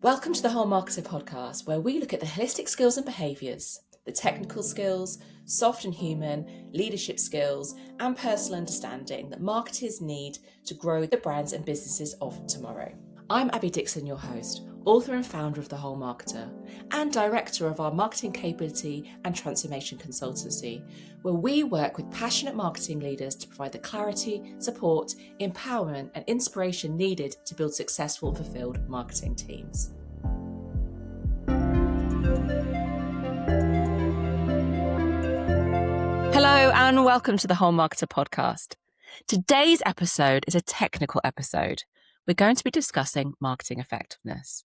Welcome to the Whole Marketer podcast, where we look at the holistic skills and behaviours, the technical skills, soft and human, leadership skills, and personal understanding that marketers need to grow the brands and businesses of tomorrow. I'm Abby Dixon, your host, author and founder of The Whole Marketer, and director of our marketing capability and transformation consultancy, where we work with passionate marketing leaders to provide the clarity, support, empowerment, and inspiration needed to build successful and fulfilled marketing teams. Hello and welcome to the Whole Marketer podcast. Today's episode is a technical episode. We're going to be discussing marketing effectiveness.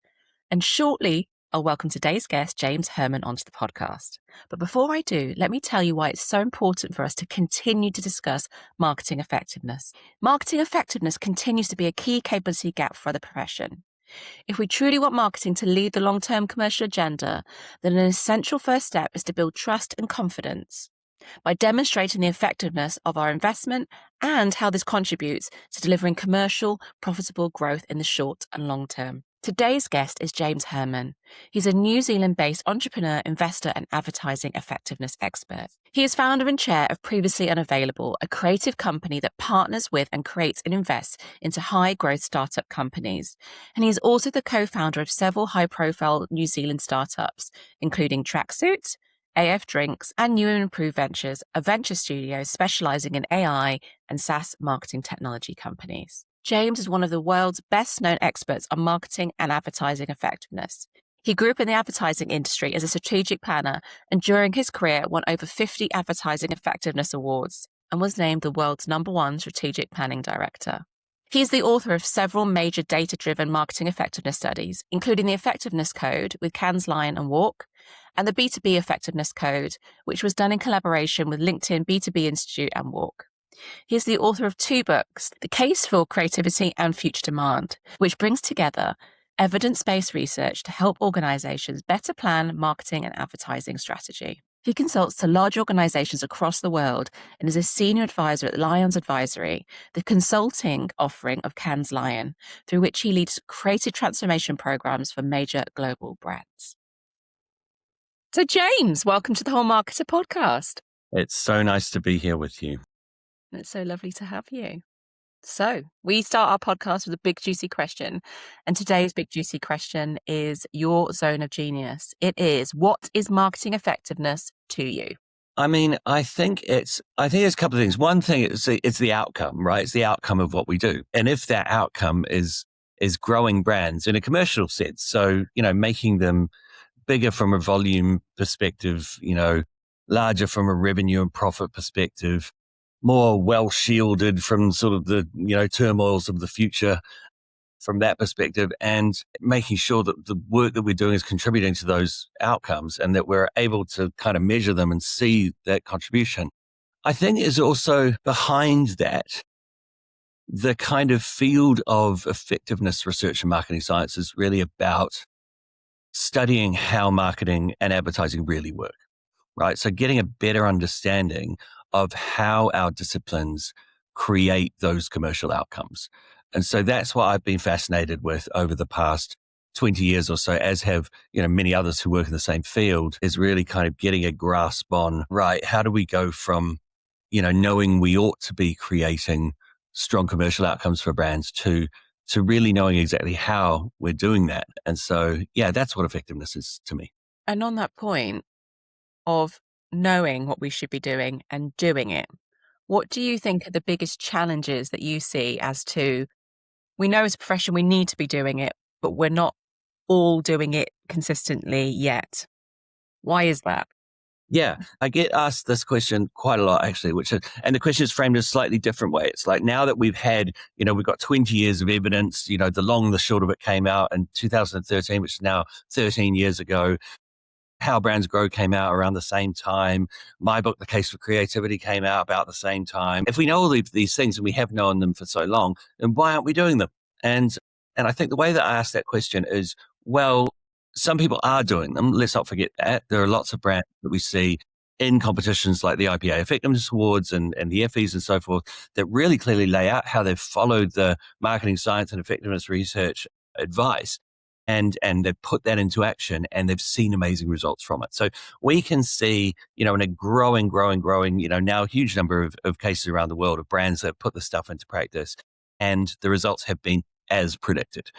And shortly, I'll welcome today's guest, James Hurman, onto the podcast. But before I do, let me tell you why it's so important for us to continue to discuss marketing effectiveness. Marketing effectiveness continues to be a key capability gap for the profession. If we truly want marketing to lead the long-term commercial agenda, then an essential first step is to build trust and confidence by demonstrating the effectiveness of our investment and how this contributes to delivering commercial, profitable growth in the short and long term. Today's guest is James Hurman. He's a New Zealand-based entrepreneur, investor, and advertising effectiveness expert. He is founder and chair of Previously Unavailable, a creative company that partners with and creates and invests into high-growth startup companies. And he is also the co-founder of several high-profile New Zealand startups, including Tracksuit, AF Drinks, and New and Improved Ventures, a venture studio specializing in AI and SaaS marketing technology companies. James is one of the world's best-known experts on marketing and advertising effectiveness. He grew up in the advertising industry as a strategic planner, and during his career won over 50 advertising effectiveness awards and was named the world's #1 strategic planning director. He is the author of several major data-driven marketing effectiveness studies, including the Effectiveness Code with Cannes Lion and Walk, and the B2B Effectiveness Code, which was done in collaboration with LinkedIn B2B Institute and Walk. He is the author of 2 books, The Case for Creativity and Future Demand, which brings together evidence-based research to help organizations better plan marketing and advertising strategy. He consults to large organizations across the world and is a senior advisor at Lions Advisory, the consulting offering of Cannes Lion, through which he leads creative transformation programs for major global brands. So James, welcome to the Whole Marketer podcast. It's so nice to be here with you. It's so lovely to have you. So we start our podcast with a big juicy question. And today's big juicy question is your zone of genius. It is, what is marketing effectiveness to you? I mean, I think it's a couple of things. One thing is it's the outcome, right? It's the outcome of what we do. And if that outcome is growing brands in a commercial sense, so, making them bigger from a volume perspective, larger from a revenue and profit perspective, more well shielded from sort of the, turmoils of the future from that perspective, and making sure that the work that we're doing is contributing to those outcomes and that we're able to kind of measure them and see that contribution. I think is also behind that, the kind of field of effectiveness research and marketing science is really about studying how marketing and advertising really work, right? So getting a better understanding of how our disciplines create those commercial outcomes. And so that's what I've been fascinated with over the past 20 years or so, as have, many others who work in the same field, is really kind of getting a grasp on, right, how do we go from, knowing we ought to be creating strong commercial outcomes for brands to really knowing exactly how we're doing that. And so, that's what effectiveness is to me. And on that point of knowing what we should be doing and doing it, what do you think are the biggest challenges that you see as to, we know as a profession we need to be doing it, but we're not all doing it consistently yet? Why is that? Yeah, I get asked this question quite a lot, actually, and the question is framed in a slightly different way. It's like, now that we've had, we've got 20 years of evidence, the long and the short of it came out in 2013, which is now 13 years ago. How Brands Grow came out around the same time. My book, The Case for Creativity, came out about the same time. If we know all these things and we have known them for so long, then why aren't we doing them? And I think the way that I ask that question is, well, some people are doing them. Let's not forget that. There are lots of brands that we see in competitions like the IPA Effectiveness Awards and the Effies and so forth that really clearly lay out how they've followed the marketing science and effectiveness research advice. and they've put that into action and they've seen amazing results from it. So we can see, in a growing, now a huge number of cases around the world of brands that have put this stuff into practice, and the results have been as predicted.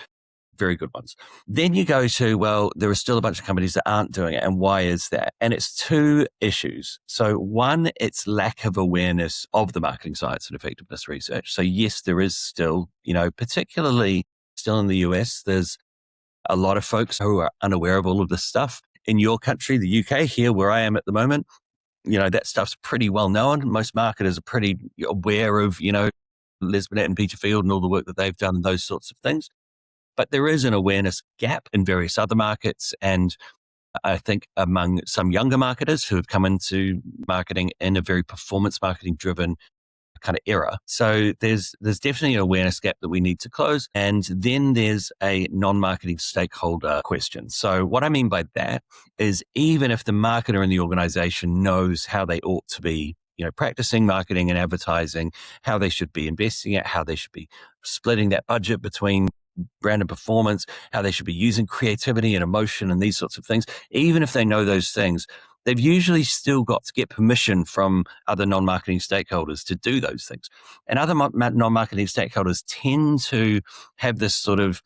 Very good ones. Then you go to, well, there are still a bunch of companies that aren't doing it. And why is that? And it's two issues. So one, it's lack of awareness of the marketing science and effectiveness research. So yes, there is still, particularly still in the US, there's a lot of folks who are unaware of all of this stuff. In your country, the UK, here where I am at the moment, that stuff's pretty well known. Most marketers are pretty aware of, Les Binet and Peter Field and all the work that they've done and those sorts of things. But there is an awareness gap in various other markets. And I think among some younger marketers who have come into marketing in a very performance marketing driven kind of era. So there's definitely an awareness gap that we need to close. And then there's a non-marketing stakeholder question. So what I mean by that is even if the marketer in the organization knows how they ought to be, practicing marketing and advertising, how they should be investing it, how they should be splitting that budget between brand and performance, how they should be using creativity and emotion and these sorts of things. Even if they know those things, they've usually still got to get permission from other non-marketing stakeholders to do those things. And other non-marketing stakeholders tend to have this sort of,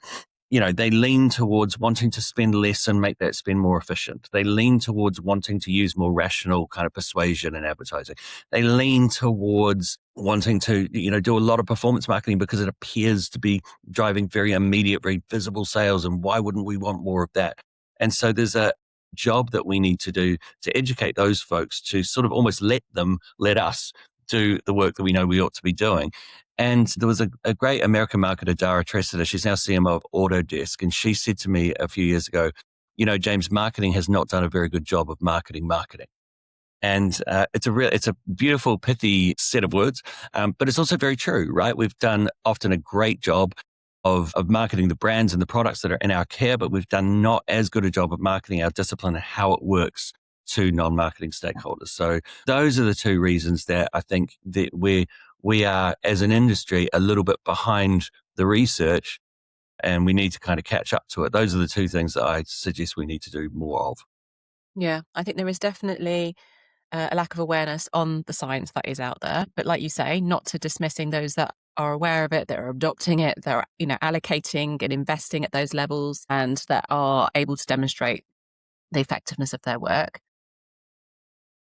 they lean towards wanting to spend less and make that spend more efficient. They lean towards wanting to use more rational kind of persuasion and advertising. They lean towards wanting to, do a lot of performance marketing because it appears to be driving very immediate, very visible sales. And why wouldn't we want more of that? And so there's a job that we need to do to educate those folks to sort of almost let us do the work that we know we ought to be doing. And there was a great American marketer, Dara Treseder. She's now CMO of Autodesk. And she said to me a few years ago, James, marketing has not done a very good job of marketing. And it's a beautiful, pithy set of words, but it's also very true, right? We've done often a great job of marketing the brands and the products that are in our care, but we've done not as good a job of marketing our discipline and how it works to non-marketing stakeholders. So those are the two reasons that I think that we are, as an industry, a little bit behind the research and we need to kind of catch up to it. Those are the two things that I suggest we need to do more of. Yeah, I think there is definitely a lack of awareness on the science that is out there. But like you say, not to dismissing those that are aware of it, that are adopting it, that are, allocating and investing at those levels and that are able to demonstrate the effectiveness of their work.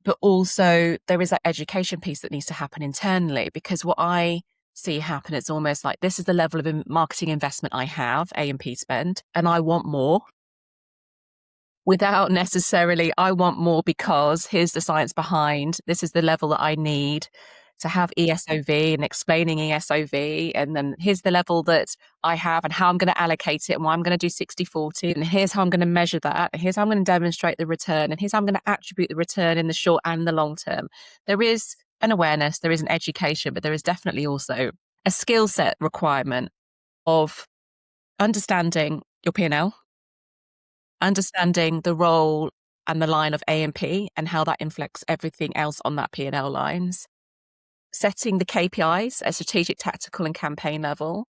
But also there is that education piece that needs to happen internally, because what I see happen, it's almost like this is the level of marketing investment I have, A&P spend, and I want more. Without necessarily, I want more because here's the science behind, this is the level that I need to have ESOV and explaining ESOV. And then here's the level that I have and how I'm going to allocate it and why I'm going to do 60-40. And here's how I'm going to measure that. And here's how I'm going to demonstrate the return. And here's how I'm going to attribute the return in the short and the long term. There is an awareness, there is an education, but there is definitely also a skill set requirement of understanding your P&L, understanding the role and the line of A&P and how that inflects everything else on that P&L lines. Setting the KPIs at strategic, tactical and campaign level,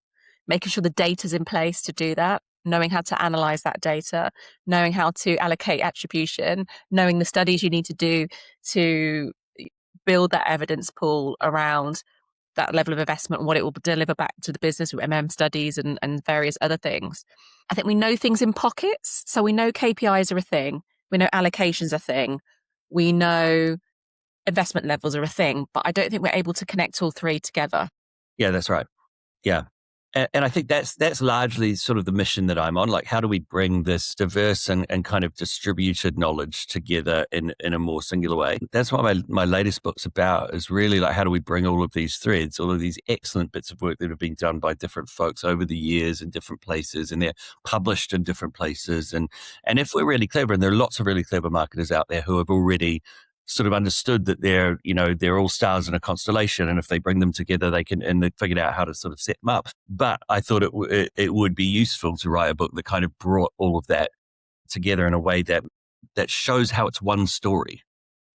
making sure the data's in place to do that, knowing how to analyze that data, knowing how to allocate attribution, knowing the studies you need to do to build that evidence pool around that level of investment and what it will deliver back to the business with studies and various other things. I think we know things in pockets. So we know KPIs are a thing. We know allocations are a thing. We know investment levels are a thing, but I don't think we're able to connect all three together. Yeah, that's right. Yeah. And I think that's largely sort of the mission that I'm on. Like, how do we bring this diverse and kind of distributed knowledge together in a more singular way? That's what my latest book's about, is really like, how do we bring all of these threads, all of these excellent bits of work that have been done by different folks over the years in different places, and they're published in different places. And if we're really clever, and there are lots of really clever marketers out there who have already sort of understood that they're all stars in a constellation, and if they bring them together, they figured out how to sort of set them up. But I thought it would be useful to write a book that kind of brought all of that together in a way that shows how it's one story,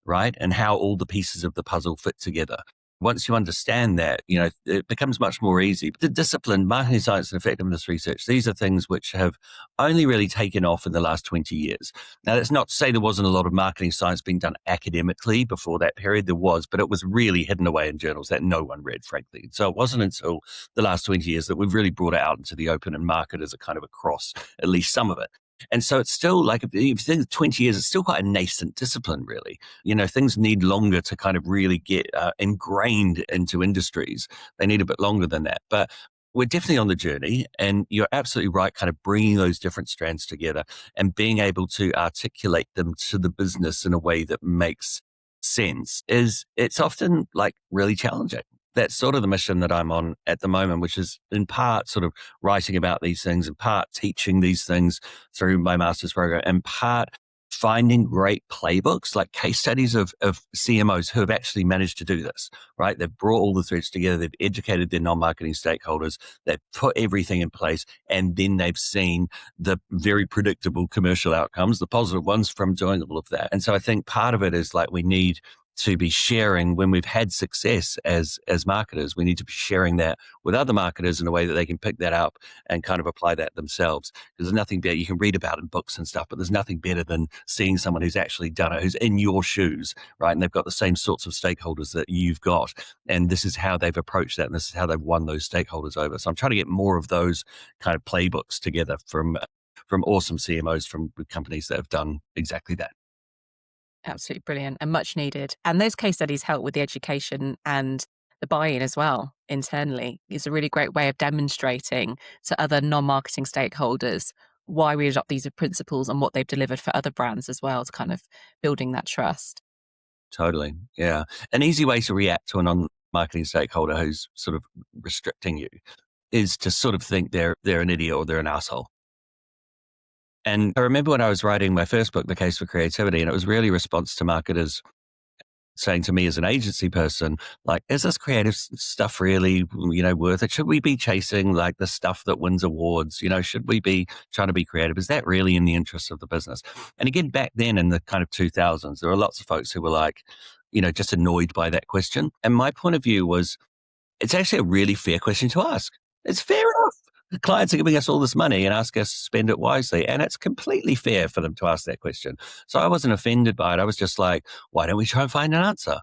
right? And how all the pieces of the puzzle fit together. once you understand that, it becomes much more easy. The discipline, marketing science and effectiveness research, these are things which have only really taken off in the last 20 years. Now, that's not to say there wasn't a lot of marketing science being done academically before that period. There was, but it was really hidden away in journals that no one read, frankly. So it wasn't until the last 20 years that we've really brought it out into the open and market as a kind of across at least some of it. And so it's still like, if you think 20 years, it's still quite a nascent discipline, really. Things need longer to kind of really get ingrained into industries. They need a bit longer than that. But we're definitely on the journey, and you're absolutely right, kind of bringing those different strands together and being able to articulate them to the business in a way that makes sense it's often like really challenging. That's sort of the mission that I'm on at the moment, which is in part sort of writing about these things, in part teaching these things through my master's program, in part finding great playbooks, like case studies of CMOs who have actually managed to do this, right? They've brought all the threads together. They've educated their non-marketing stakeholders. They've put everything in place, and then they've seen the very predictable commercial outcomes, the positive ones from doing all of that. And so I think part of it is like we need to be sharing when we've had success as marketers. We need to be sharing that with other marketers in a way that they can pick that up and kind of apply that themselves. Because there's nothing better, you can read about in books and stuff, but there's nothing better than seeing someone who's actually done it, who's in your shoes, right? And they've got the same sorts of stakeholders that you've got. And this is how they've approached that, and this is how they've won those stakeholders over. So I'm trying to get more of those kind of playbooks together from awesome CMOs from companies that have done exactly that. Absolutely brilliant and much needed. And those case studies help with the education and the buy-in as well internally. It's a really great way of demonstrating to other non-marketing stakeholders why we adopt these principles and what they've delivered for other brands as well, to kind of building that trust. Totally. Yeah. An easy way to react to a non-marketing stakeholder who's sort of restricting you is to sort of think they're an idiot or they're an asshole. And I remember when I was writing my first book, The Case for Creativity, and it was really a response to marketers saying to me as an agency person, like, is this creative stuff really, worth it? Should we be chasing like the stuff that wins awards? Should we be trying to be creative? Is that really in the interest of the business? And again, back then in the kind of 2000s, there were lots of folks who were like, just annoyed by that question. And my point of view was, it's actually a really fair question to ask. It's fair enough. The clients are giving us all this money and ask us to spend it wisely. And it's completely fair for them to ask that question. So I wasn't offended by it. I was just like, why don't we try and find an answer?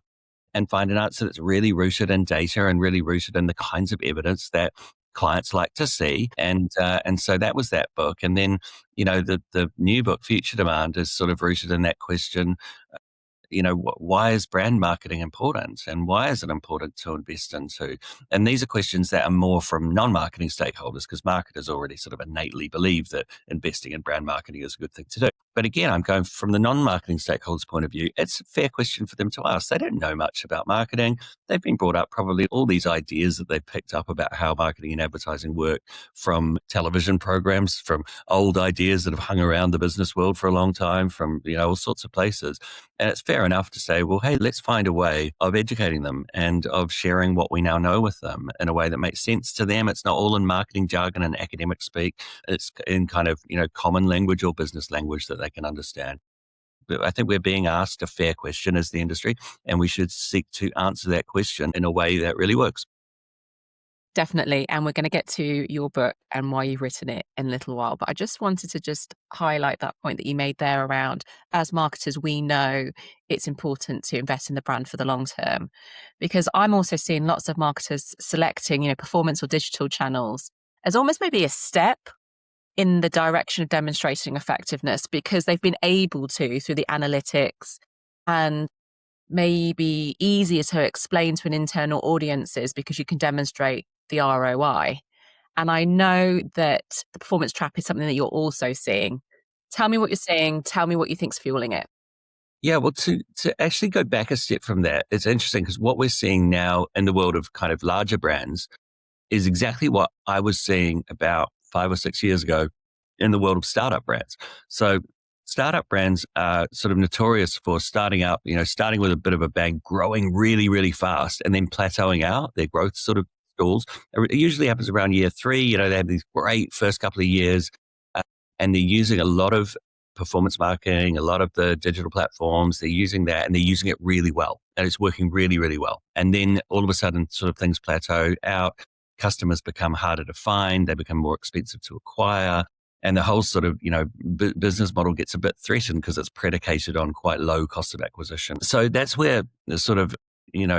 And find an answer that's really rooted in data and really rooted in the kinds of evidence that clients like to see. And so that was that book. And then, the new book, Future Demand, is sort of rooted in that question. Why is brand marketing important, and why is it important to invest into? And these are questions that are more from non-marketing stakeholders, because marketers already sort of innately believe that investing in brand marketing is a good thing to do. But again, I'm going from the non-marketing stakeholders' point of view. It's a fair question for them to ask. They don't know much about marketing. They've been brought up probably all these ideas that they've picked up about how marketing and advertising work from television programs, from old ideas that have hung around the business world for a long time, from all sorts of places. And it's fair enough to say, well, hey, let's find a way of educating them and of sharing what we now know with them in a way that makes sense to them. It's not all in marketing jargon and academic speak. It's in kind of, common language or business language that they can understand. But I think we're being asked a fair question as the industry, and we should seek to answer that question in a way that really works. Definitely. And we're going to get to your book and why you've written it in a little while. But I just wanted to just highlight that point that you made there around, as marketers, we know it's important to invest in the brand for the long term, because I'm also seeing lots of marketers selecting, performance or digital channels as almost maybe a step in the direction of demonstrating effectiveness, because they've been able to through the analytics, and maybe easier to explain to an internal audiences because you can demonstrate the ROI. And I know that the performance trap is something that you're also seeing. Tell me what you're seeing. Tell me what you think's fueling it. Yeah, well, to actually go back a step from that, it's interesting because what we're seeing now in the world of kind of larger brands is exactly what I was seeing about 5 or 6 years ago in the world of startup brands. So startup brands are sort of notorious for starting up, starting with a bit of a bang, growing really, really fast, and then plateauing out. Their growth sort of stalls. It usually happens around year 3. They have these great first couple of years, and they're using a lot of performance marketing, a lot of the digital platforms, they're using that and they're using it really well. And it's working really, really well. And then all of a sudden, sort of things plateau out. Customers become harder to find. They become more expensive to acquire. And the whole sort of, business model gets a bit threatened because it's predicated on quite low cost of acquisition. So that's where the sort of,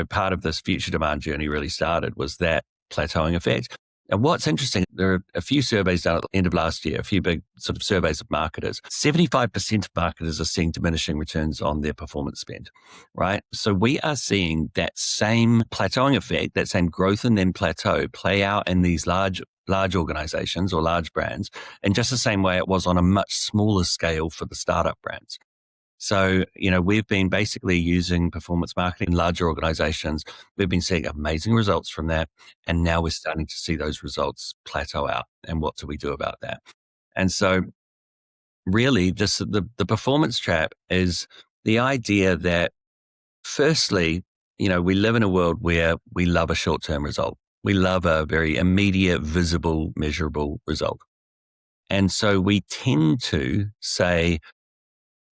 part of this future demand journey really started, was that plateauing effect. And what's interesting, there are a few surveys done at the end of last year, a few big sort of surveys of marketers. 75% of marketers are seeing diminishing returns on their performance spend, right? So we are seeing that same plateauing effect, that same growth and then plateau play out in these large organizations or large brands in just the same way it was on a much smaller scale for the startup brands. So, we've been basically using performance marketing in larger organizations. We've been seeing amazing results from that. And now we're starting to see those results plateau out. And what do we do about that? And so really the performance trap is the idea that firstly, we live in a world where we love a short-term result. We love a very immediate, visible, measurable result. And so we tend to say,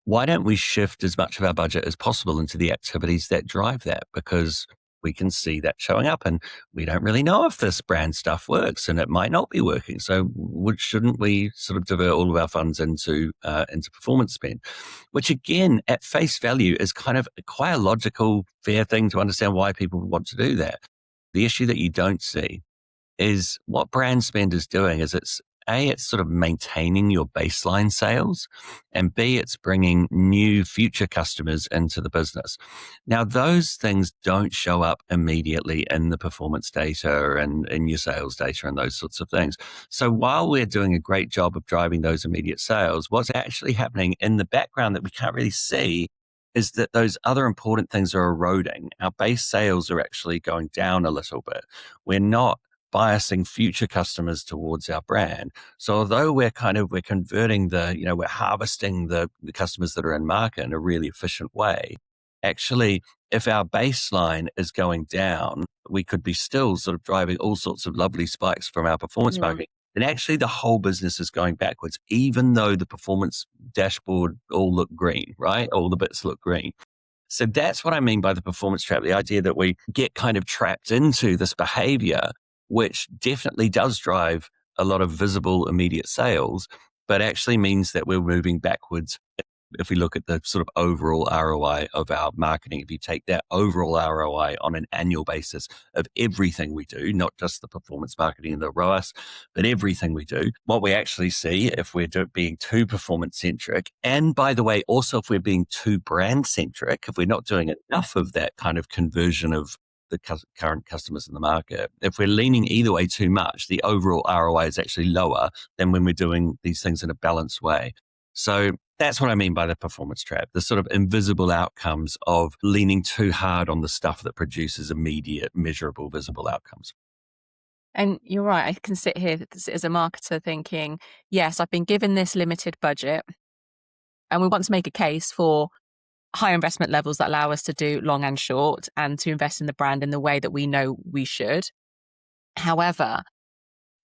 why don't we shift as much of our budget as possible into the activities that drive that? Because we can see that showing up and we don't really know if this brand stuff works and it might not be working. So shouldn't we sort of divert all of our funds into performance spend? Which again, at face value is kind of quite a logical, fair thing to understand why people want to do that. The issue that you don't see is what brand spend is doing is it's sort of maintaining your baseline sales, and B, it's bringing new future customers into the business. Now, those things don't show up immediately in the performance data and in your sales data and those sorts of things. So while we're doing a great job of driving those immediate sales, what's actually happening in the background that we can't really see is that those other important things are eroding. Our base sales are actually going down a little bit. We're not biasing future customers towards our brand. So although we're converting we're harvesting the customers that are in market in a really efficient way, actually, if our baseline is going down, we could be still sort of driving all sorts of lovely spikes from our performance marketing. And actually the whole business is going backwards, even though the performance dashboard all look green, right? All the bits look green. So that's what I mean by the performance trap, the idea that we get kind of trapped into this behavior, which definitely does drive a lot of visible immediate sales, but actually means that we're moving backwards. If we look at the sort of overall ROI of our marketing, if you take that overall ROI on an annual basis of everything we do, not just the performance marketing and the ROAS, but everything we do, what we actually see if we're being too performance centric, and by the way, also if we're being too brand centric, if we're not doing enough of that kind of conversion of the current customers in the market, if we're leaning either way too much, the overall ROI is actually lower than when we're doing these things in a balanced way. So that's what I mean by the performance trap, the sort of invisible outcomes of leaning too hard on the stuff that produces immediate, measurable, visible outcomes. And you're right. I can sit here as a marketer thinking, yes, I've been given this limited budget and we want to make a case for higher investment levels that allow us to do long and short and to invest in the brand in the way that we know we should. However,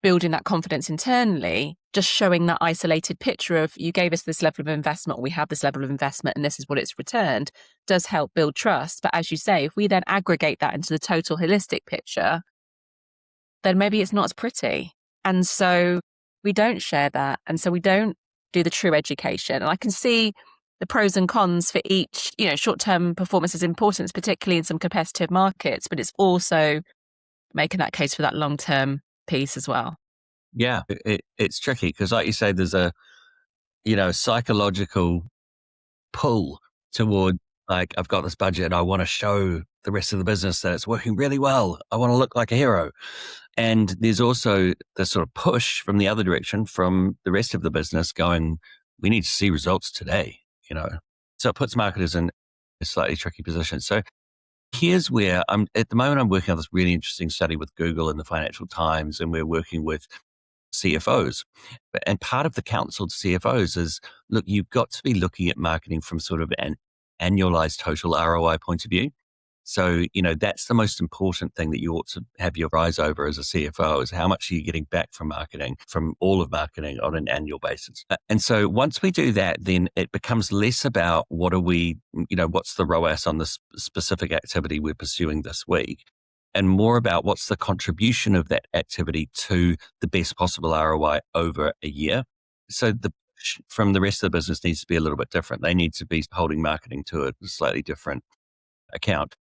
building that confidence internally, just showing that isolated picture of you gave us this level of investment, or we have this level of investment and this is what it's returned, does help build trust. But as you say, if we then aggregate that into the total holistic picture, then maybe it's not as pretty. And so we don't share that. And so we don't do the true education. And I can see the pros and cons for each, short-term performance is important, particularly in some competitive markets, but it's also making that case for that long-term piece as well. Yeah, it's tricky because like you say, there's a, psychological pull toward like, I've got this budget and I want to show the rest of the business that it's working really well. I want to look like a hero. And there's also the sort of push from the other direction from the rest of the business going, we need to see results today. So it puts marketers in a slightly tricky position. So here's where at the moment I'm working on this really interesting study with Google and the Financial Times, and we're working with CFOs. And part of the counsel to CFOs is, look, you've got to be looking at marketing from sort of an annualized total ROI point of view. So, that's the most important thing that you ought to have your eyes over as a CFO, is how much are you getting back from marketing, from all of marketing on an annual basis. And so once we do that, then it becomes less about what's the ROAS on this specific activity we're pursuing this week, and more about what's the contribution of that activity to the best possible ROI over a year. So from the rest of the business needs to be a little bit different. They need to be holding marketing to a slightly different account.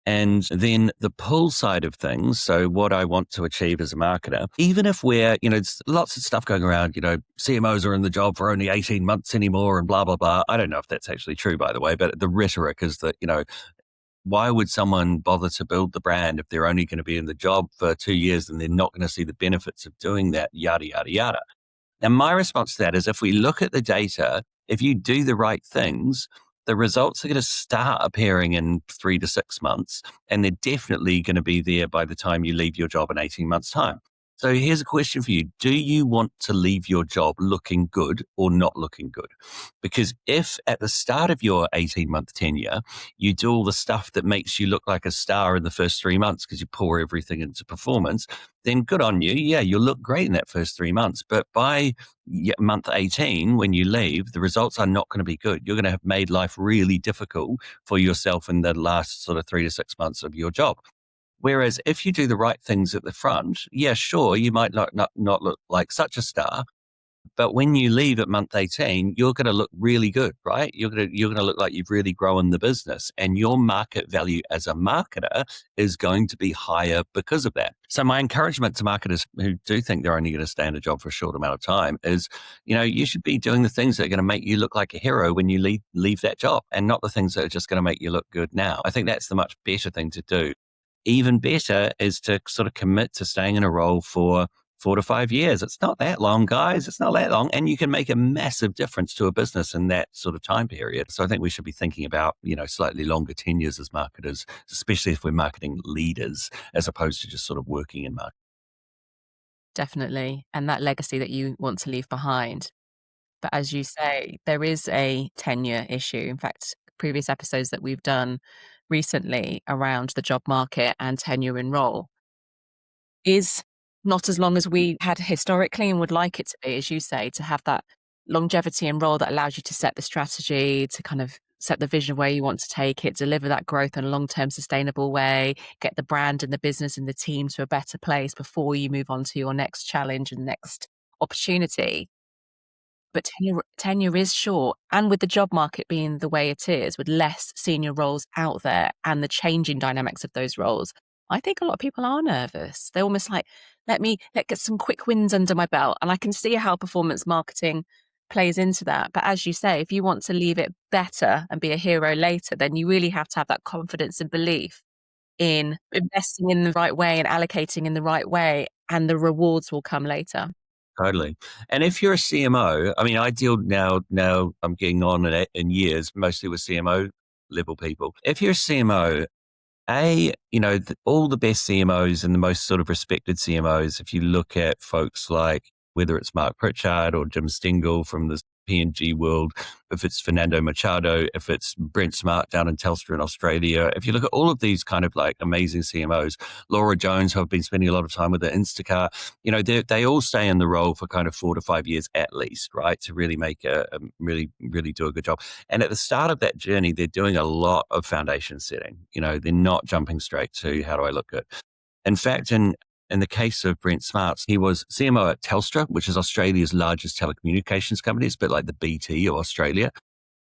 And then the pull side of things, so what I want to achieve as a marketer, even if it's lots of stuff going around, CMOs are in the job for only 18 months anymore and blah, blah, blah. I don't know if that's actually true, by the way, but the rhetoric is that, why would someone bother to build the brand if they're only going to be in the job for 2 years and they're not going to see the benefits of doing that, yada, yada, yada. And my response to that is, if we look at the data, if you do the right things, the results are going to start appearing in 3 to 6 months, and they're definitely going to be there by the time you leave your job in 18 months' time. So here's a question for you. Do you want to leave your job looking good or not looking good? Because if at the start of your 18-month tenure, you do all the stuff that makes you look like a star in the first 3 months because you pour everything into performance, then good on you. Yeah, you'll look great in that first 3 months. But by month 18, when you leave, the results are not going to be good. You're going to have made life really difficult for yourself in the last sort of 3 to 6 months of your job. Whereas if you do the right things at the front, yeah, sure, you might not look like such a star, but when you leave at month 18, you're going to look really good, right? You're going to look like you've really grown the business, and your market value as a marketer is going to be higher because of that. So my encouragement to marketers who do think they're only going to stay in a job for a short amount of time is, you should be doing the things that are going to make you look like a hero when you leave that job, and not the things that are just going to make you look good now. I think that's the much better thing to do. Even better is to sort of commit to staying in a role for 4 to 5 years. It's not that long, guys. It's not that long. And you can make a massive difference to a business in that sort of time period. So I think we should be thinking about, slightly longer tenures as marketers, especially if we're marketing leaders, as opposed to just sort of working in marketing. Definitely. And that legacy that you want to leave behind. But as you say, there is a tenure issue. In fact, previous episodes that we've done recently around the job market and tenure in role is not as long as we had historically and would like it to be, as you say, to have that longevity in role that allows you to set the strategy, to kind of set the vision of where you want to take it, deliver that growth in a long-term sustainable way, get the brand and the business and the team to a better place before you move on to your next challenge and next opportunity. But tenure is short, and with the job market being the way it is, with less senior roles out there and the changing dynamics of those roles, I think a lot of people are nervous. They're almost like, let get some quick wins under my belt. And I can see how performance marketing plays into that. But as you say, if you want to leave it better and be a hero later, then you really have to have that confidence and belief in investing in the right way and allocating in the right way, and the rewards will come later. Totally. And if you're a CMO, I mean, I deal now I'm getting on in years, mostly with CMO level people. If you're a CMO, all the best CMOs and the most sort of respected CMOs, if you look at folks like, whether it's Mark Pritchard or Jim Stengel from the P&G world, if it's Fernando Machado, if it's Brent Smart down in Telstra in Australia, if you look at all of these kind of like amazing CMOs, Laura Jones, who I've been spending a lot of time with at Instacart, they all stay in the role for kind of 4 to 5 years at least, right? To really make really, really do a good job. And at the start of that journey, they're doing a lot of foundation setting. They're not jumping straight to how do I look good. In fact, in the case of Brent Smarts, he was CMO at Telstra, which is Australia's largest telecommunications company. It's a bit like the BT of Australia.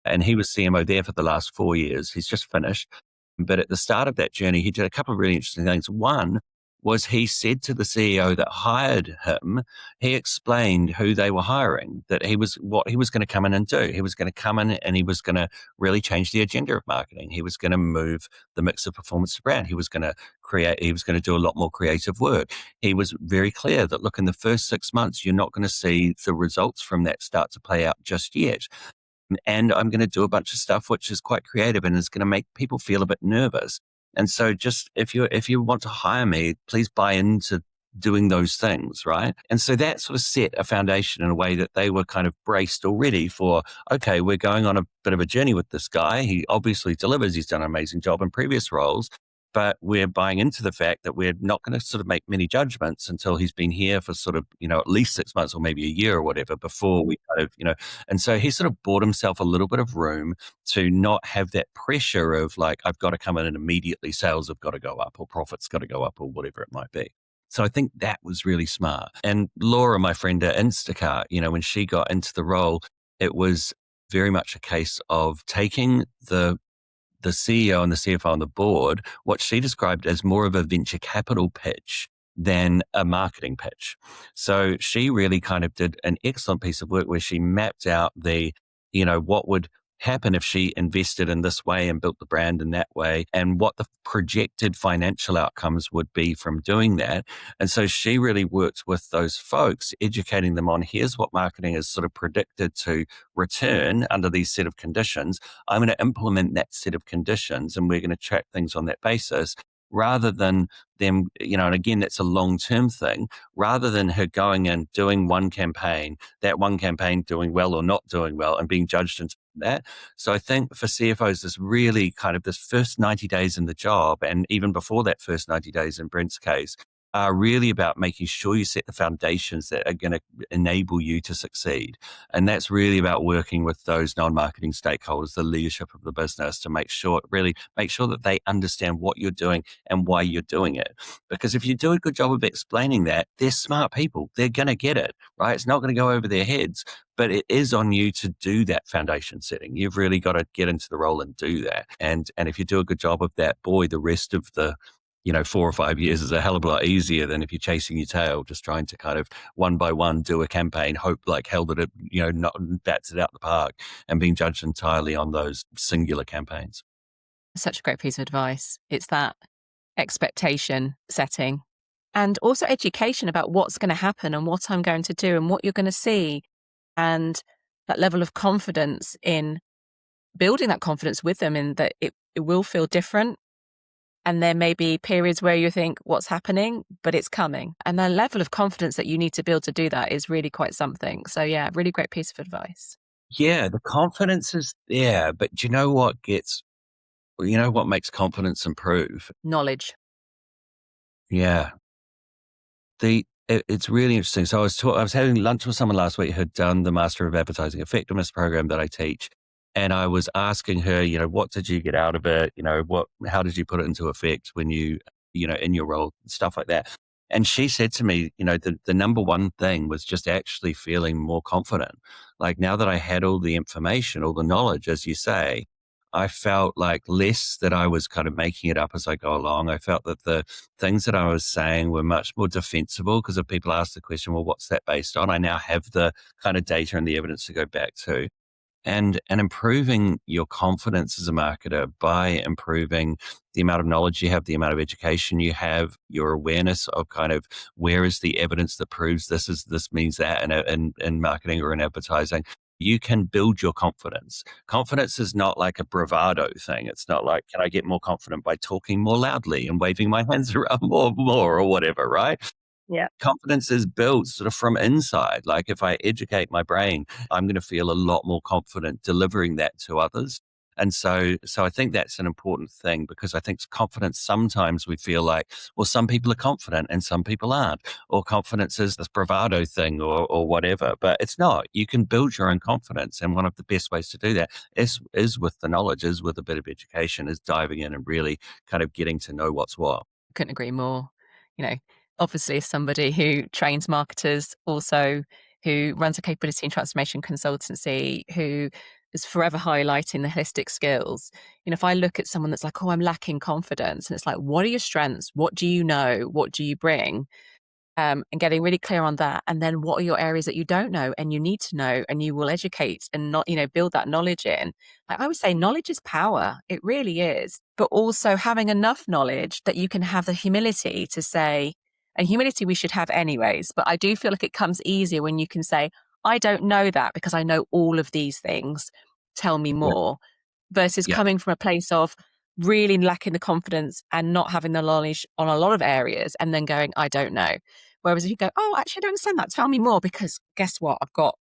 And he was CMO there for the last 4 years. He's just finished. But at the start of that journey, he did a couple of really interesting things. One was he said to the CEO that hired him, he explained who they were hiring, that what he was going to come in and do. He was going to come in and he was going to really change the agenda of marketing. He was going to move the mix of performance to brand. He was going to do a lot more creative work. He was very clear that, look, in the first 6 months, you're not going to see the results from that start to play out just yet. And I'm going to do a bunch of stuff which is quite creative and is going to make people feel a bit nervous. And so just if you want to hire me, please buy into doing those things, right? And so that sort of set a foundation in a way that they were kind of braced already for, okay, we're going on a bit of a journey with this guy. He obviously delivers. He's done an amazing job in previous roles. but we're buying into the fact that we're not going to sort of make many judgments until he's been here for sort of, at least 6 months or maybe a year or whatever before we kind of, and so he sort of bought himself a little bit of room to not have that pressure of like, I've got to come in and immediately sales have got to go up or profits got to go up or whatever it might be. So I think that was really smart. And Laura, my friend at Instacart, when she got into the role, it was very much a case of taking the CEO and the CFO on the board, what she described as more of a venture capital pitch than a marketing pitch. So she really kind of did an excellent piece of work where she mapped out what would happen if she invested in this way and built the brand in that way and what the projected financial outcomes would be from doing that. And so she really worked with those folks, educating them on here's what marketing is sort of predicted to return under these set of conditions. I'm going to implement that set of conditions and we're going to track things on that basis rather than them, and again, that's a long-term thing, rather than her going and doing one campaign, that one campaign doing well or not doing well and being judged into that. So I think for CFOs, this really kind of this first 90 days in the job, and even before that first 90 days in Brent's case, are really about making sure you set the foundations that are going to enable you to succeed. And that's really about working with those non-marketing stakeholders, the leadership of the business, to make sure that they understand what you're doing and why you're doing it. Because if you do a good job of explaining that, they're smart people. They're going to get it, right? It's not going to go over their heads, but it is on you to do that foundation setting. You've really got to get into the role and do that. And if you do a good job of that, boy, the rest of the 4 or 5 years is a hell of a lot easier than if you're chasing your tail, just trying to kind of one by one do a campaign, hope like hell that it, not bats it out the park and being judged entirely on those singular campaigns. Such a great piece of advice. It's that expectation setting and also education about what's going to happen and what I'm going to do and what you're going to see. And that level of confidence in building that confidence with them in that it will feel different. And there may be periods where you think, what's happening? But it's coming. And the level of confidence that you need to build to do that is really quite something. So yeah, really great piece of advice. Yeah, the confidence is there. But do you know what makes confidence improve? Knowledge. Yeah. It's really interesting. So I was having lunch with someone last week who'd done the Master of Advertising Effectiveness program that I teach. And I was asking her, what did you get out of it? How did you put it into effect when you in your role, stuff like that. And she said to me, the number one thing was just actually feeling more confident. Like now that I had all the information, all the knowledge, as you say, I felt like less that I was kind of making it up as I go along. I felt that the things that I was saying were much more defensible because if people ask the question, well, what's that based on? I now have the kind of data and the evidence to go back to. And improving your confidence as a marketer by improving the amount of knowledge you have, the amount of education you have, your awareness of kind of where is the evidence that proves this means that in marketing or in advertising. You can build your confidence. Confidence is not like a bravado thing. It's not like, can I get more confident by talking more loudly and waving my hands around more or whatever, right? Yeah. Confidence is built sort of from inside. Like if I educate my brain, I'm going to feel a lot more confident delivering that to others. And so I think that's an important thing because I think confidence, sometimes we feel like, well, some people are confident and some people aren't, or confidence is this bravado thing or whatever, but it's not. You can build your own confidence. And one of the best ways to do that is with the knowledge, is with a bit of education, is diving in and really kind of getting to know what's what. Couldn't agree more. Obviously as somebody who trains marketers, also who runs a capability and transformation consultancy, who is forever highlighting the holistic skills. If I look at someone that's like, oh, I'm lacking confidence, and it's like, what are your strengths? What do you know? What do you bring? And getting really clear on that. And then what are your areas that you don't know and you need to know, and you will educate and not, build that knowledge in. Like I would say knowledge is power. It really is. But also having enough knowledge that you can have the humility to say, and humility we should have anyways, but I do feel like it comes easier when you can say, I don't know that because I know all of these things. Tell me more. Versus coming from a place of really lacking the confidence and not having the knowledge on a lot of areas and then going, I don't know. Whereas if you go, oh, actually, I don't understand that. Tell me more, because guess what? I've got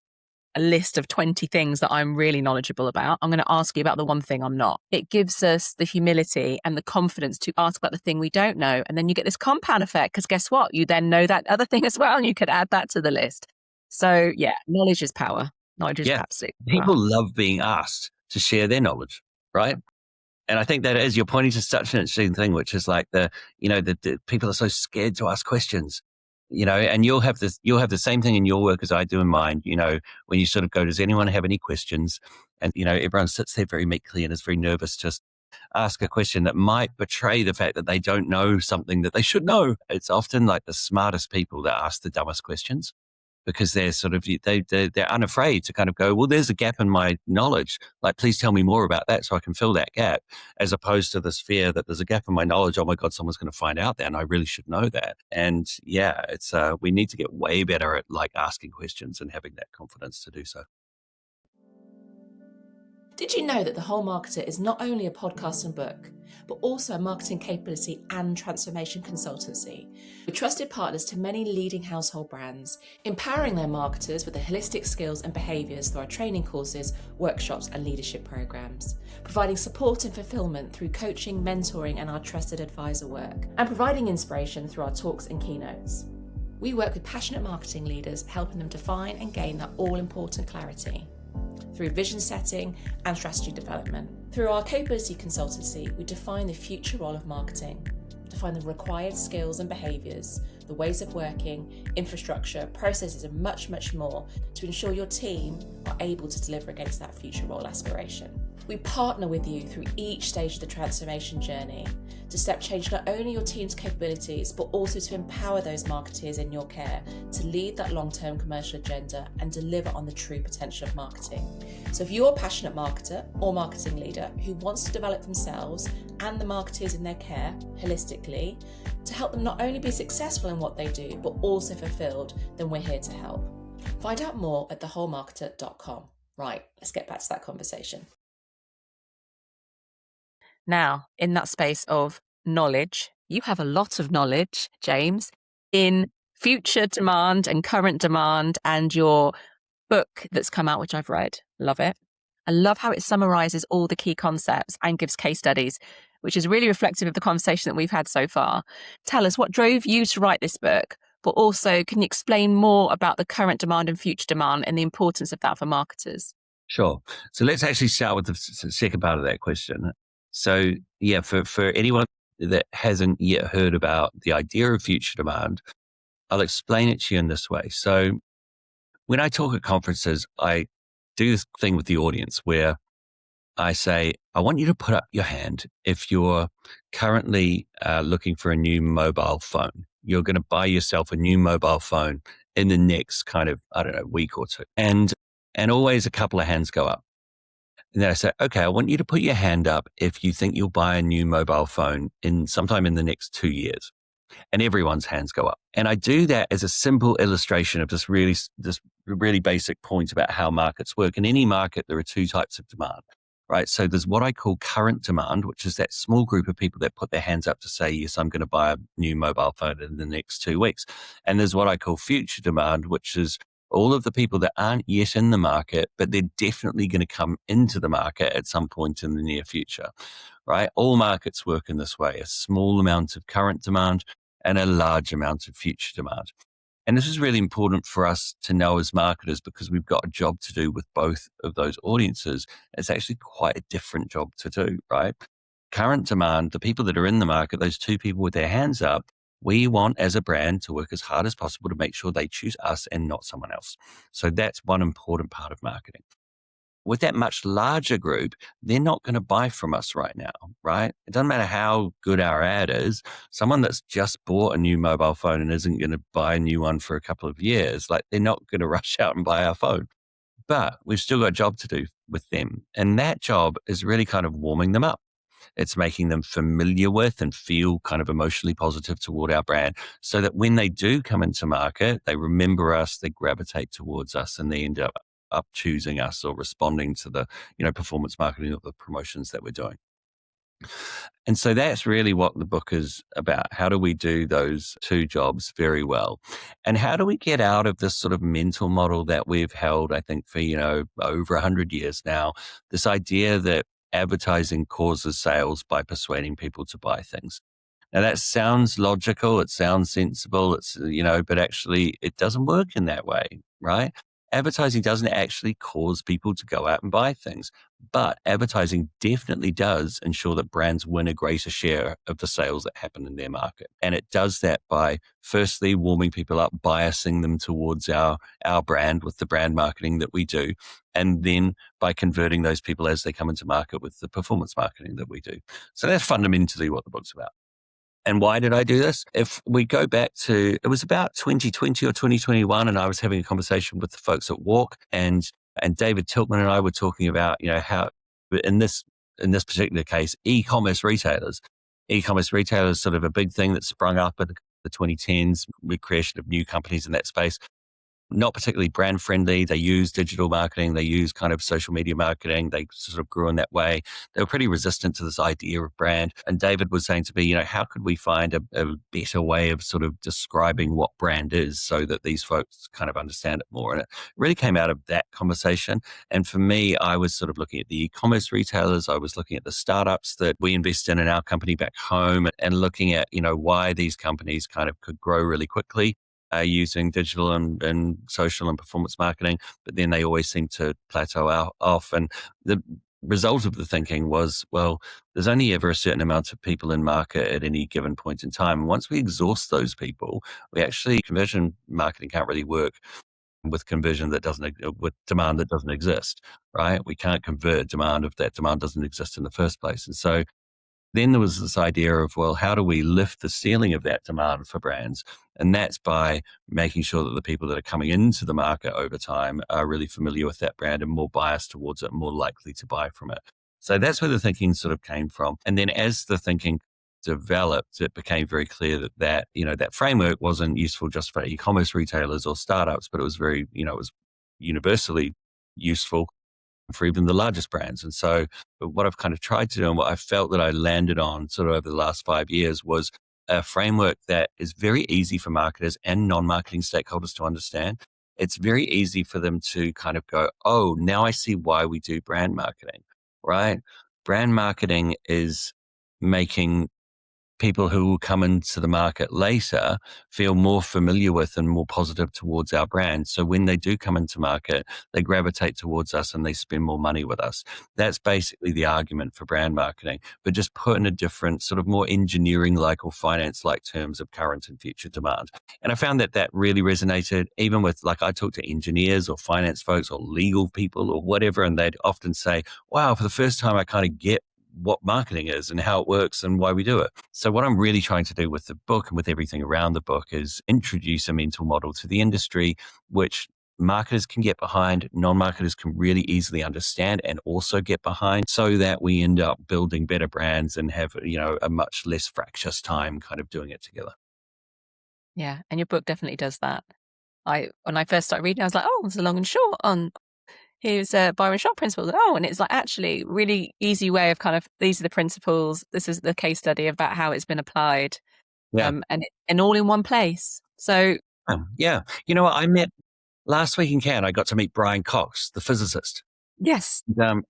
a list of 20 things that I'm really knowledgeable about. I'm going to ask you about the one thing I'm not. It gives us the humility and the confidence to ask about the thing we don't know. And then you get this compound effect, because guess what? You then know that other thing as well, and you could add that to the list. So yeah, knowledge is power. Knowledge is absolute power. People love being asked to share their knowledge, right? And I think that is, you're pointing to such an interesting thing, which is like the people are so scared to ask questions, and you'll have the same thing in your work as I do in mine, when you sort of go, does anyone have any questions? And, everyone sits there very meekly and is very nervous to ask a question that might betray the fact that they don't know something that they should know. It's often like the smartest people that ask the dumbest questions, because they're sort of, they're unafraid to kind of go, well, there's a gap in my knowledge. Like, please tell me more about that so I can fill that gap, as opposed to this fear that there's a gap in my knowledge. Oh my God, someone's going to find out that, and I really should know that. And yeah, it's, we need to get way better at like asking questions and having that confidence to do so. Did you know that The Whole Marketer is not only a podcast and book, but also a marketing capability and transformation consultancy, with trusted partners to many leading household brands, empowering their marketers with the holistic skills and behaviours through our training courses, workshops and leadership programs, providing support and fulfilment through coaching, mentoring and our trusted advisor work, and providing inspiration through our talks and keynotes. We work with passionate marketing leaders, helping them define and gain that all-important clarity through vision setting and strategy development. Through our capability consultancy, we define the future role of marketing, define the required skills and behaviours, the ways of working, infrastructure, processes, and much, much more to ensure your team are able to deliver against that future role aspiration. We partner with you through each stage of the transformation journey to step change not only your team's capabilities, but also to empower those marketeers in your care to lead that long-term commercial agenda and deliver on the true potential of marketing. So if you're a passionate marketer or marketing leader who wants to develop themselves and the marketeers in their care holistically to help them not only be successful in what they do, but also fulfilled, then we're here to help. Find out more at thewholemarketer.com. Right, let's get back to that conversation. Now, in that space of knowledge, you have a lot of knowledge, James, in future demand and current demand, and your book that's come out, which I've read. Love it. I love how it summarizes all the key concepts and gives case studies, which is really reflective of the conversation that we've had so far. Tell us, what drove you to write this book? But also, can you explain more about the current demand and future demand and the importance of that for marketers? Sure. So let's actually start with the second part of that question. So yeah, for anyone that hasn't yet heard about the idea of future demand, I'll explain it to you in this way. So when I talk at conferences, I do this thing with the audience where I say, I want you to put up your hand if you're currently looking for a new mobile phone. You're going to buy yourself a new mobile phone in the next kind of, week or two. And always a couple of hands go up. And then I say, okay, I want you to put your hand up if you think you'll buy a new mobile phone sometime in the next 2 years. And everyone's hands go up. And I do that as a simple illustration of this really basic point about how markets work. In any market, there are two types of demand, right? So there's what I call current demand, which is that small group of people that put their hands up to say, yes, I'm going to buy a new mobile phone in the next 2 weeks. And there's what I call future demand, which is all of the people that aren't yet in the market, but they're definitely going to come into the market at some point in the near future, right? All markets work in this way, a small amount of current demand and a large amount of future demand. And this is really important for us to know as marketers, because we've got a job to do with both of those audiences. It's actually quite a different job to do, right? Current demand, the people that are in the market, those two people with their hands up, we want as a brand to work as hard as possible to make sure they choose us and not someone else. So that's one important part of marketing. With that much larger group, they're not going to buy from us right now, right? It doesn't matter how good our ad is. Someone that's just bought a new mobile phone and isn't going to buy a new one for a couple of years, like they're not going to rush out and buy our phone. But we've still got a job to do with them. And that job is really kind of warming them up. It's making them familiar with and feel kind of emotionally positive toward our brand, so that when they do come into market, they remember us, they gravitate towards us, and they end up choosing us or responding to the, performance marketing or the promotions that we're doing. And so that's really what the book is about. How do we do those two jobs very well? And how do we get out of this sort of mental model that we've held, I think, for, over 100 years now, this idea that advertising causes sales by persuading people to buy things. Now that sounds logical, it sounds sensible, but actually it doesn't work in that way, right? Advertising doesn't actually cause people to go out and buy things, but advertising definitely does ensure that brands win a greater share of the sales that happen in their market. And it does that by firstly warming people up, biasing them towards our brand with the brand marketing that we do, and then by converting those people as they come into market with the performance marketing that we do. So that's fundamentally what the book's about. And why did I do this? If we go back to, it was about 2020 or 2021, and I was having a conversation with the folks at Walk, and David Tiltman and I were talking about, how in this particular case, e-commerce retailers sort of a big thing that sprung up in the 2010s with creation of new companies in that space. Not particularly brand friendly. They use digital marketing. They use kind of social media marketing. They sort of grew in that way. They were pretty resistant to this idea of brand. And David was saying to me, how could we find a better way of sort of describing what brand is so that these folks kind of understand it more? And it really came out of that conversation. And for me, I was sort of looking at the e-commerce retailers. I was looking at the startups that we invest in our company back home, and looking at, why these companies kind of could grow really quickly. Using digital and social and performance marketing, but then they always seem to plateau off. And the result of the thinking was, well, there's only ever a certain amount of people in market at any given point in time. And once we exhaust those people, conversion marketing can't really work with with demand that doesn't exist, right? We can't convert demand if that demand doesn't exist in the first place. And so then there was this idea of, well, how do we lift the ceiling of that demand for brands? And that's by making sure that the people that are coming into the market over time are really familiar with that brand and more biased towards it, more likely to buy from it. So that's where the thinking sort of came from. And then as the thinking developed, it became very clear that framework wasn't useful just for e-commerce retailers or startups, but it was it was universally useful for even the largest brands. And so what I've kind of tried to do, and what I felt that I landed on sort of over the last 5 years, was a framework that is very easy for marketers and non-marketing stakeholders to understand. It's very easy for them to kind of go, oh, now I see why we do brand marketing, right? Brand marketing is making people who will come into the market later feel more familiar with and more positive towards our brand. So when they do come into market, they gravitate towards us and they spend more money with us. That's basically the argument for brand marketing, but just put in a different sort of more engineering-like or finance-like terms of current and future demand. And I found that really resonated, even with, like, I talk to engineers or finance folks or legal people or whatever, and they'd often say, wow, for the first time, I kind of get what marketing is and how it works and why we do it. So what I'm really trying to do with the book and with everything around the book is introduce a mental model to the industry, which marketers can get behind, non-marketers can really easily understand and also get behind, so that we end up building better brands and have, a much less fractious time kind of doing it together. Yeah. And your book definitely does that. When I first started reading, I was like, oh, it's a long and short on here's Byron Shaw principles. And it's like actually really easy way of kind of, these are the principles. This is the case study about how it's been applied. Yeah. And all in one place. So yeah. You know what? I met last week in Cannes, I got to meet Brian Cox, the physicist. Yes.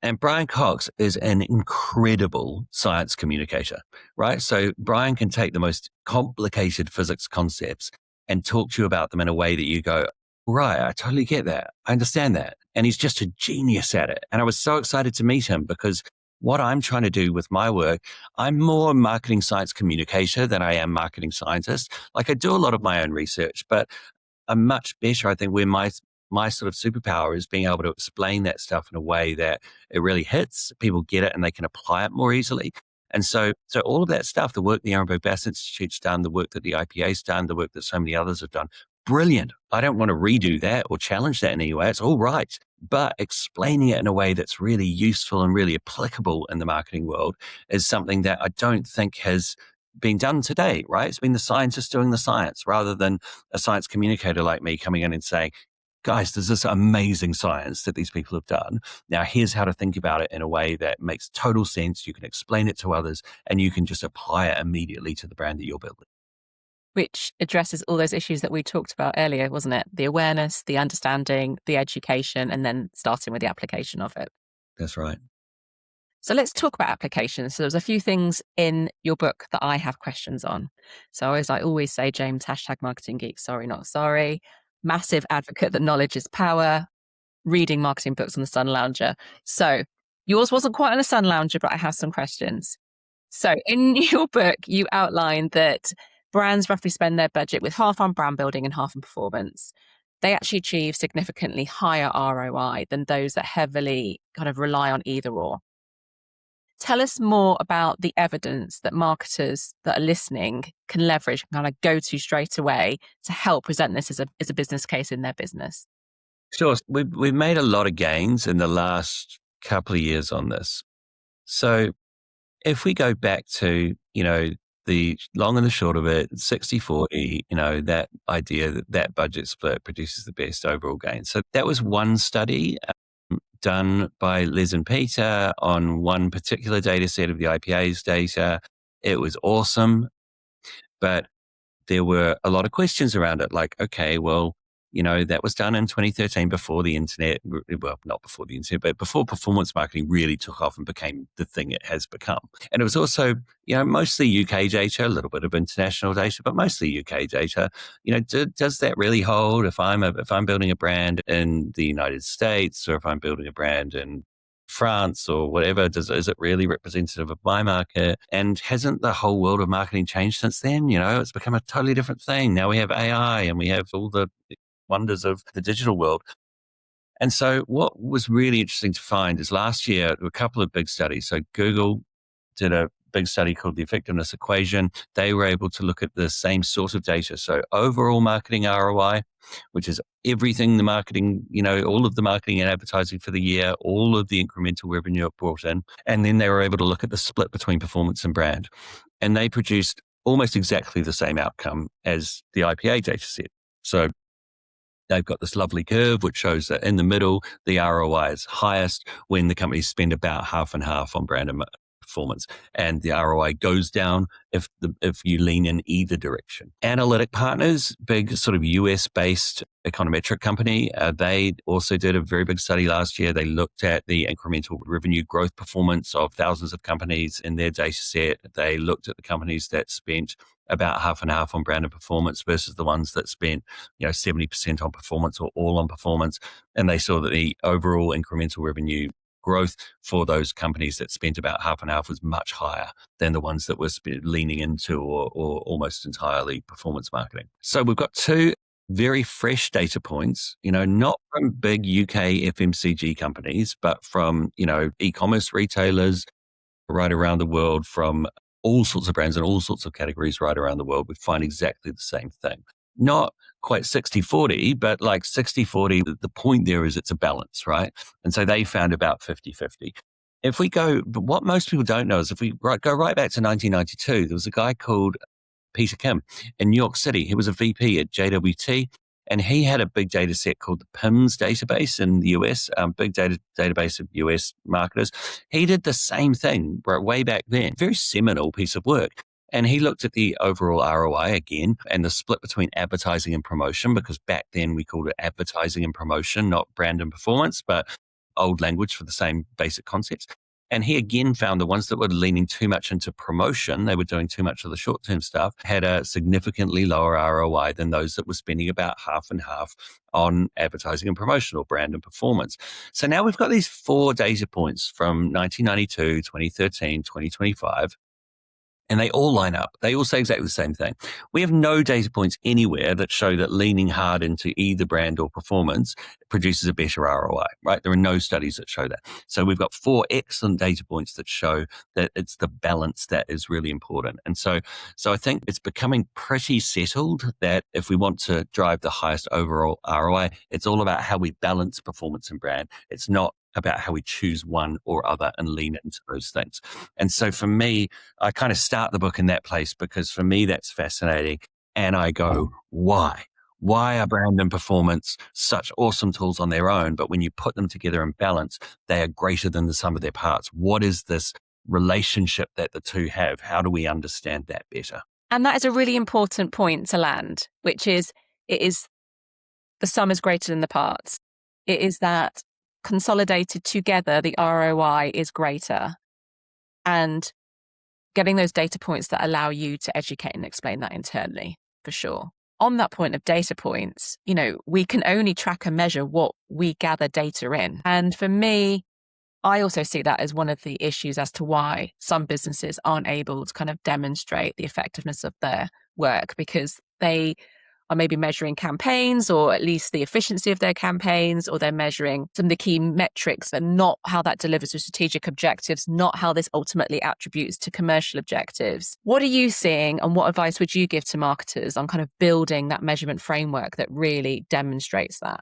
And Brian Cox is an incredible science communicator, right? So Brian can take the most complicated physics concepts and talk to you about them in a way that you go, right, I totally get that. I understand that. And he's just a genius at it. And I was so excited to meet him because what I'm trying to do with my work, I'm more marketing science communicator than I am marketing scientist. Like, I do a lot of my own research, but I'm much better, I think, where my sort of superpower is being able to explain that stuff in a way that it really hits, people get it and they can apply it more easily. And so all of that stuff, the work the Ehrenberg Bass Institute's done, the work that the IPA's done, the work that so many others have done, brilliant. I don't want to redo that or challenge that in any way. It's all right. But explaining it in a way that's really useful and really applicable in the marketing world is something that I don't think has been done today, right? It's been the scientist doing the science rather than a science communicator like me coming in and saying, guys, there's this amazing science that these people have done. Now, here's how to think about it in a way that makes total sense. You can explain it to others and you can just apply it immediately to the brand that you're building. Which addresses all those issues that we talked about earlier, wasn't it? The awareness, the understanding, the education, and then starting with the application of it. That's right. So let's talk about applications. So there's a few things in your book that I have questions on. So as I always say, James, #marketing geek, sorry, not sorry. Massive advocate that knowledge is power, reading marketing books on the Sun Lounger. So yours wasn't quite on the Sun Lounger, but I have some questions. So in your book, you outlined that brands roughly spend their budget with half on brand building and half on performance. They actually achieve significantly higher ROI than those that heavily kind of rely on either or. Tell us more about the evidence that marketers that are listening can leverage and kind of go to straight away to help present this as a business case in their business. Sure. We've made a lot of gains in the last couple of years on this. So if we go back to, the long and the short of it, 60/40, that idea that budget split produces the best overall gain. So that was one study done by Liz and Peter on one particular data set of the IPA's data. It was awesome, but there were a lot of questions around it. Like, okay, well, that was done in 2013 before the internet, well, not before the internet, but before performance marketing really took off and became the thing it has become. And it was also, mostly UK data, a little bit of international data, but mostly UK data. Does that really hold if I'm building a brand in the United States, or if I'm building a brand in France or whatever, is it really representative of my market? And hasn't the whole world of marketing changed since then? It's become a totally different thing. Now we have AI and we have all the wonders of the digital world. And so what was really interesting to find is last year, there were a couple of big studies. So Google did a big study called the Effectiveness Equation. They were able to look at the same sort of data. So overall marketing ROI, which is everything the marketing, all of the marketing and advertising for the year, all of the incremental revenue it brought in. And then they were able to look at the split between performance and brand. And they produced almost exactly the same outcome as the IPA data set. So they've got this lovely curve which shows that in the middle, the ROI is highest when the companies spend about half and half on brand and performance, and the ROI goes down if you lean in either direction. Analytic Partners, big sort of US-based econometric company, they also did a very big study last year. They looked at the incremental revenue growth performance of thousands of companies in their data set. They looked at the companies that spent about half and half on brand and performance versus the ones that spent 70% on performance or all on performance. And they saw that the overall incremental revenue growth for those companies that spent about half and half was much higher than the ones that were leaning into or almost entirely performance marketing. So we've got two very fresh data points, not from big UK FMCG companies, but from, e-commerce retailers right around the world, from all sorts of brands and all sorts of categories right around the world. We find exactly the same thing. Not quite 60/40, but like 60/40, the point there is it's a balance, right? And so they found about 50/50. If we go, but what most people don't know is if we go right back to 1992, there was a guy called Peter Kim in New York City. He was a VP at JWT. And he had a big data set called the PIMS database in the US, big database of US marketers. He did the same thing way back then, very seminal piece of work. And he looked at the overall ROI again and the split between advertising and promotion, because back then we called it advertising and promotion, not brand and performance, but old language for the same basic concepts. And he again found the ones that were leaning too much into promotion, they were doing too much of the short-term stuff, had a significantly lower ROI than those that were spending about half and half on advertising and promotion or brand and performance. So now we've got these 4 data points from 1992, 2013, 2025. And they all line up. They all say exactly the same thing. We have no data points anywhere that show that leaning hard into either brand or performance produces a better ROI, right? There are no studies that show that. So we've got 4 excellent data points that show that it's the balance that is really important. And so I think it's becoming pretty settled that if we want to drive the highest overall ROI, it's all about how we balance performance and brand. It's not about how we choose one or other and lean into those things. And so for me, I kind of start the book in that place because for me, that's fascinating. And I go, why? Why are brand and performance such awesome tools on their own, but when you put them together in balance, they are greater than the sum of their parts? What is this relationship that the two have? How do we understand that better? And that is a really important point to land, which is it is the sum is greater than the parts. It is that consolidated together, the ROI is greater. And getting those data points that allow you to educate and explain that internally, for sure. On that point of data points, we can only track and measure what we gather data in. And for me, I also see that as one of the issues as to why some businesses aren't able to kind of demonstrate the effectiveness of their work, because they are maybe measuring campaigns, or at least the efficiency of their campaigns, or they're measuring some of the key metrics and not how that delivers to strategic objectives, not how this ultimately attributes to commercial objectives. What are you seeing, and what advice would you give to marketers on kind of building that measurement framework that really demonstrates that?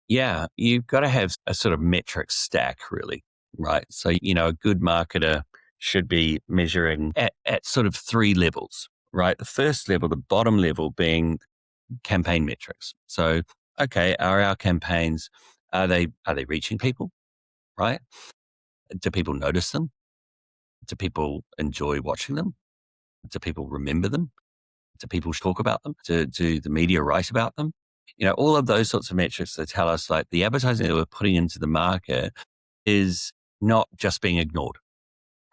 Yeah, you've got to have a sort of metric stack, really, right? So, a good marketer should be measuring at sort of three levels, right? The first level, the bottom level, being campaign metrics. So, okay, are our campaigns, are they reaching people, right? Do people notice them? Do people enjoy watching them? Do people remember them? Do people talk about them? Do the media write about them? All of those sorts of metrics that tell us like the advertising that we're putting into the market is not just being ignored,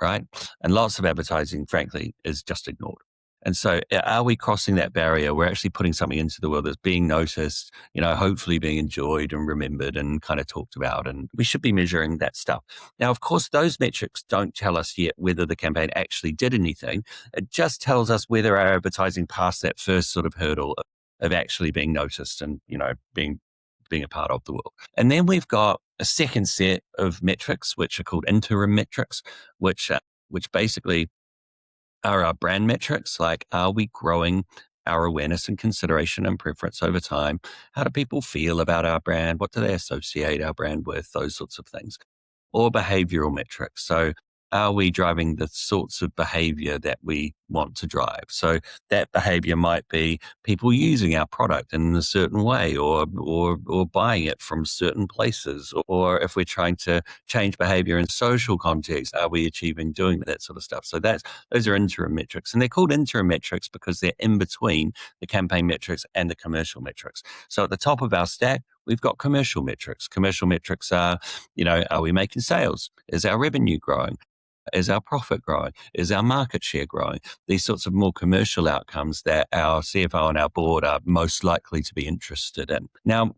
right? And lots of advertising, frankly, is just ignored. And so are we crossing that barrier? We're actually putting something into the world that's being noticed, hopefully being enjoyed and remembered and kind of talked about. And we should be measuring that stuff. Now, of course, those metrics don't tell us yet whether the campaign actually did anything. It just tells us whether our advertising passed that first sort of hurdle of actually being noticed and, being a part of the world. And then we've got a second set of metrics, which are called interim metrics, which basically are our brand metrics. Like, are we growing our awareness and consideration and preference over time? How do people feel about our brand? What do they associate our brand with? Those sorts of things. Or behavioral metrics. So are we driving the sorts of behavior that we want to drive? So that behavior might be people using our product in a certain way, or buying it from certain places. Or if we're trying to change behavior in social context, are we achieving doing that sort of stuff? So those are interim metrics. And they're called interim metrics because they're in between the campaign metrics and the commercial metrics. So at the top of our stack, we've got commercial metrics. Commercial metrics are, are we making sales? Is our revenue growing? Is our profit growing? Is our market share growing? These sorts of more commercial outcomes that our CFO and our board are most likely to be interested in. Now,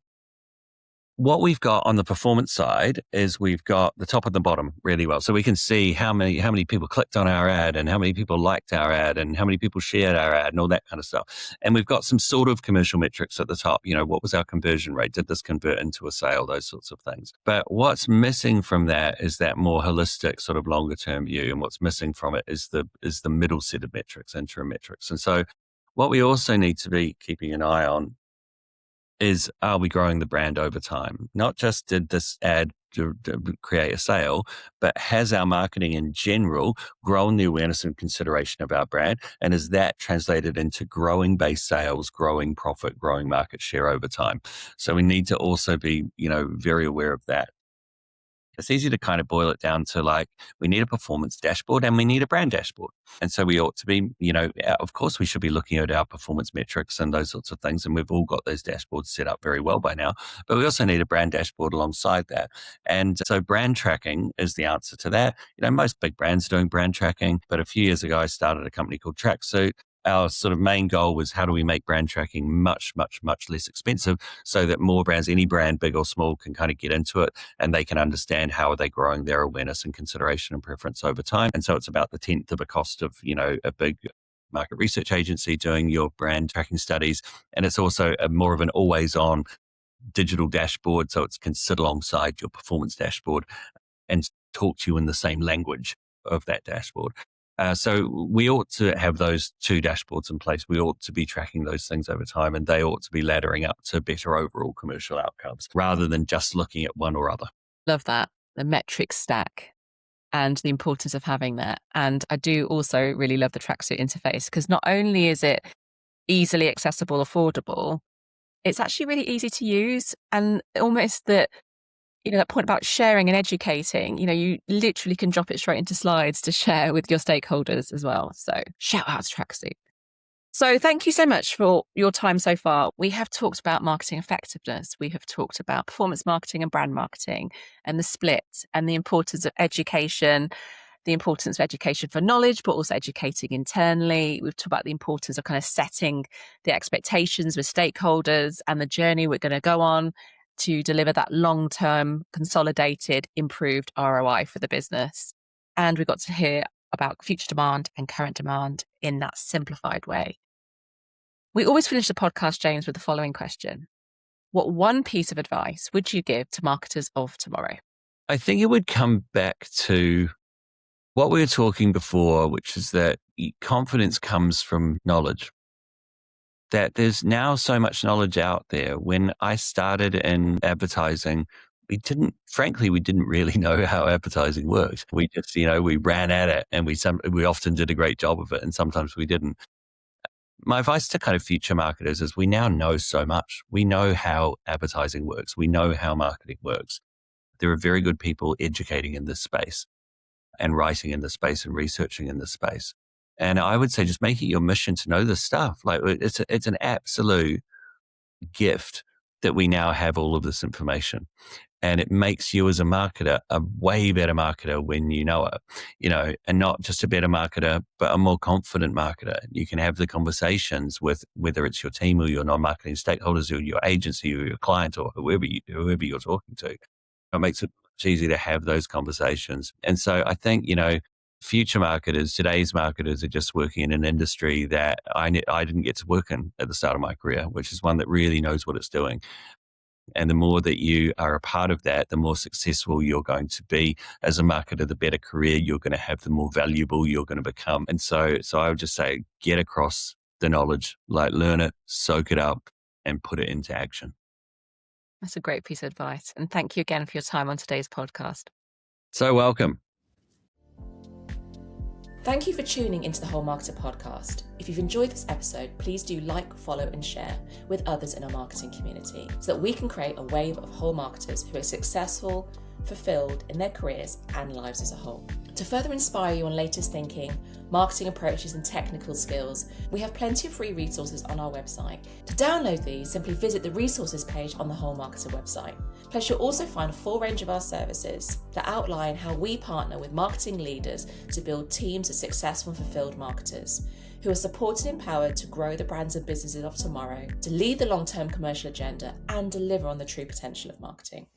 what we've got on the performance side is we've got the top and the bottom really well. So we can see how many people clicked on our ad, and how many people liked our ad, and how many people shared our ad, and all that kind of stuff. And we've got some sort of commercial metrics at the top. What was our conversion rate? Did this convert into a sale? Those sorts of things. But what's missing from that is that more holistic sort of longer term view. And what's missing from it is the middle set of metrics, interim metrics. And so what we also need to be keeping an eye on is, are we growing the brand over time? Not just did this ad to create a sale, but has our marketing in general grown the awareness and consideration of our brand? And is that translated into growing base sales, growing profit, growing market share over time? So we need to also be, very aware of that. It's easy to kind of boil it down to like, we need a performance dashboard and we need a brand dashboard. And so we ought to be, of course, we should be looking at our performance metrics and those sorts of things. And we've all got those dashboards set up very well by now. But we also need a brand dashboard alongside that. And so brand tracking is the answer to that. Most big brands are doing brand tracking. But a few years ago, I started a company called Tracksuit. Our sort of main goal was, how do we make brand tracking much, much, much less expensive, so that more brands, any brand, big or small, can kind of get into it, and they can understand how are they growing their awareness and consideration and preference over time. And so it's about the 10th of a cost of, a big market research agency doing your brand tracking studies. And it's also more of an always on digital dashboard. So it can sit alongside your performance dashboard and talk to you in the same language of that dashboard. So we ought to have those two dashboards in place. We ought to be tracking those things over time, and they ought to be laddering up to better overall commercial outcomes, rather than just looking at one or other. Love that. The metric stack and the importance of having that. And I do also really love the Tracksuit interface, because not only is it easily accessible, affordable, It's actually really easy to use, and almost that point about sharing and educating, you literally can drop it straight into slides to share with your stakeholders as well. So shout out to Tracksuit. So thank you so much for your time so far. We have talked about marketing effectiveness. We have talked about performance marketing and brand marketing and the split and the importance of education, the importance of education for knowledge, but also educating internally. We've talked about the importance of kind of setting the expectations with stakeholders and the journey we're going to go on to deliver that long-term, consolidated, improved ROI for the business. And we got to hear about future demand and current demand in that simplified way. We always finish the podcast, James, with the following question. What one piece of advice would you give to marketers of tomorrow? I think it would come back to what we were talking before, which is that confidence comes from knowledge. That there's now so much knowledge out there. When I started in advertising, we didn't really know how advertising worked. We just, we ran at it, and we often did a great job of it, and sometimes we didn't. My advice to kind of future marketers is we now know so much. We know how advertising works. We know how marketing works. There are very good people educating in this space and writing in this space and researching in this space. And I would say just make it your mission to know this stuff. Like it's an absolute gift that we now have all of this information. And it makes you as a marketer a way better marketer when you know it, and not just a better marketer, but a more confident marketer. You can have the conversations with whether it's your team or your non-marketing stakeholders or your agency or your client or whoever you're talking to. It makes it much easier to have those conversations. And so I think, future marketers, today's marketers are just working in an industry that I didn't get to work in at the start of my career, which is one that really knows what it's doing. And the more that you are a part of that, the more successful you're going to be as a marketer, the better career you're going to have, the more valuable you're going to become. And so I would just say, get across the knowledge, like learn it, soak it up, and put it into action. That's a great piece of advice. And thank you again for your time on today's podcast. So welcome. Thank you for tuning into the Whole Marketer podcast. If you've enjoyed this episode, please do like, follow, and share with others in our marketing community so that we can create a wave of whole marketers who are successful, fulfilled in their careers and lives as a whole. To further inspire you on latest thinking, marketing approaches, and technical skills, we have plenty of free resources on our website. To download these, simply visit the resources page on the Whole Marketer website. Plus, you'll also find a full range of our services that outline how we partner with marketing leaders to build teams of successful and fulfilled marketers who are supported and empowered to grow the brands and businesses of tomorrow, to lead the long-term commercial agenda, and deliver on the true potential of marketing.